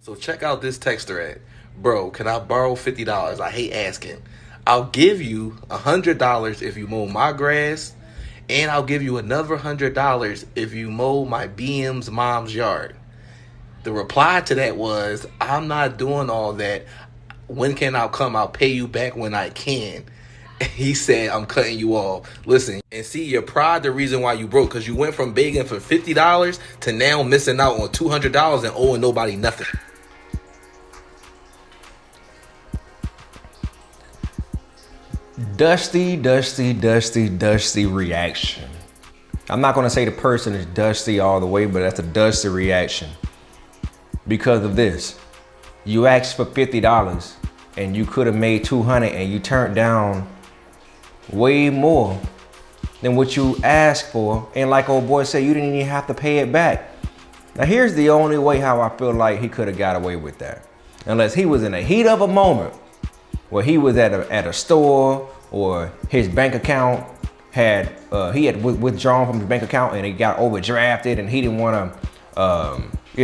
So check out this text thread. Bro, can I borrow $50? I hate asking. I'll give you $100 if you mow my grass, and I'll give you another $100 if you mow my BM's mom's yard. The reply to that was, I'm not doing all that. When can I come? I'll pay you back when I can. He said, I'm cutting you off. Listen, and see, your pride the reason why you broke, because you went from begging for $50 to now missing out on $200 and owing nobody nothing. Dusty reaction. I'm not going to say the person is dusty all the way, but that's a dusty reaction. Because of this, you asked for $50 and you could have made $200 and you turned down way more than what you asked for. And like old boy said, you didn't even have to pay it back. Now here's the only way how I feel like he could have got away with that. Unless he was in the heat of a moment where he was at a store, or his bank account had withdrawn from his bank account and it got overdrafted, and he didn't want to he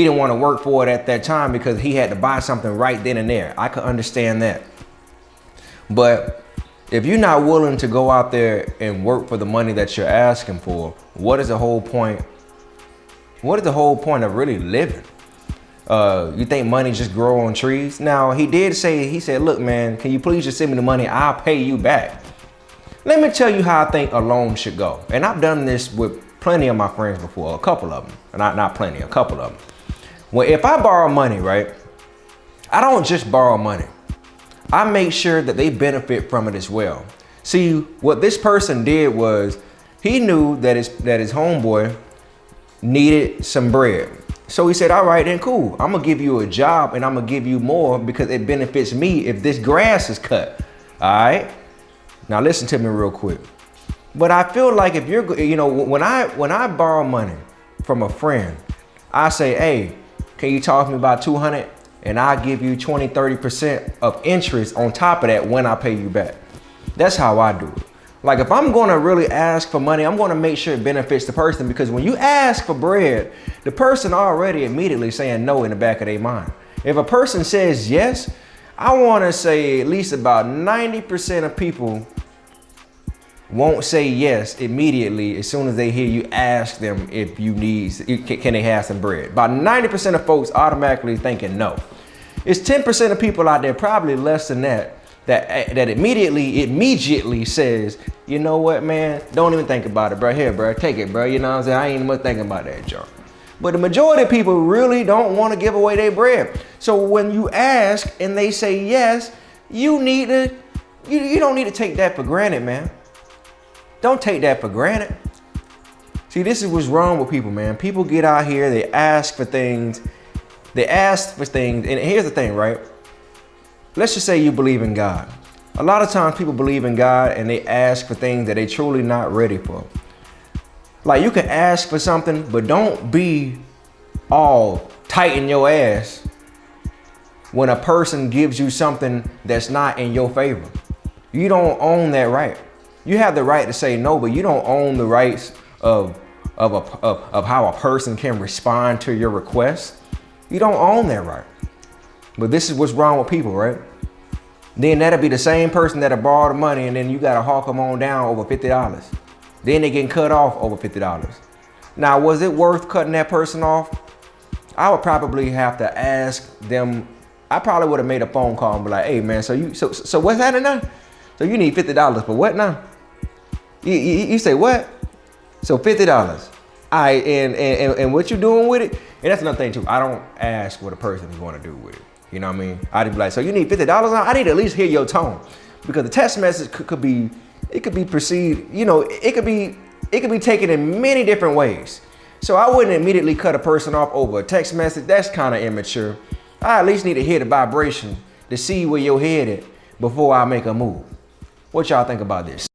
didn't want to work for it at that time because he had to buy something right then and there. I could understand that. But if you're not willing to go out there and work for the money that you're asking for, what is the whole point? What is the whole point of really living? You think money just grow on trees? Now, he said, look, man, can you please just send me the money? I'll pay you back. Let me tell you how I think a loan should go. And I've done this with plenty of my friends before, a couple of them. Not plenty, a couple of them. Well, if I borrow money, right, I don't just borrow money. I make sure that they benefit from it as well. See, what this person did was he knew that his homeboy needed some bread. So he said, all right, then cool. I'm gonna give you a job and I'm gonna give you more because it benefits me if this grass is cut. All right. Now listen to me real quick. But I feel like if you're, when I borrow money from a friend, I say, hey, can you talk to me about 200? And I'll give you 20-30% of interest on top of that when I pay you back. That's how I do it. Like if I'm gonna really ask for money, I'm gonna make sure it benefits the person, because when you ask for bread, the person already immediately saying no in the back of their mind. If a person says yes, I wanna say at least about 90% of people won't say yes immediately as soon as they hear you ask them if you need, can they have some bread. About 90% of folks automatically thinking no. It's 10% of people out there, probably less than that immediately says, you know what, man, don't even think about it, bro. Here, bro, take it, bro. You know what I'm saying? I ain't even much thinking about that, Joe. But the majority of people really don't want to give away their bread. So when you ask and they say yes, you don't need to take that for granted, man. Don't take that for granted. See, this is what's wrong with people, man. People get out here, they ask for things. And here's the thing, right? Let's just say you believe in God. A lot of times people believe in God and they ask for things that they truly not ready for. Like you can ask for something, but don't be all tight in your ass when a person gives you something that's not in your favor. You don't own that right. You have the right to say no, but you don't own the rights of how a person can respond to your request. You don't own that right. But this is what's wrong with people, right? Then that'll be the same person that'll borrow the money and then you gotta hawk them on down over $50. Then they getting cut off over $50. Now, was it worth cutting that person off? I would probably have to ask them. I probably would have made a phone call and be like, hey man, so what's happening now? So you need $50 for what now? You say what? So $50. All right, and what you doing with it? And that's another thing too. I don't ask what a person is going to do with it. You know what I mean? I'd be like, so you need $50 now? I need to at least hear your tone, because the text message could be perceived. It could be taken in many different ways. So I wouldn't immediately cut a person off over a text message. That's kind of immature. I at least need to hear the vibration to see where your head at before I make a move. What y'all think about this?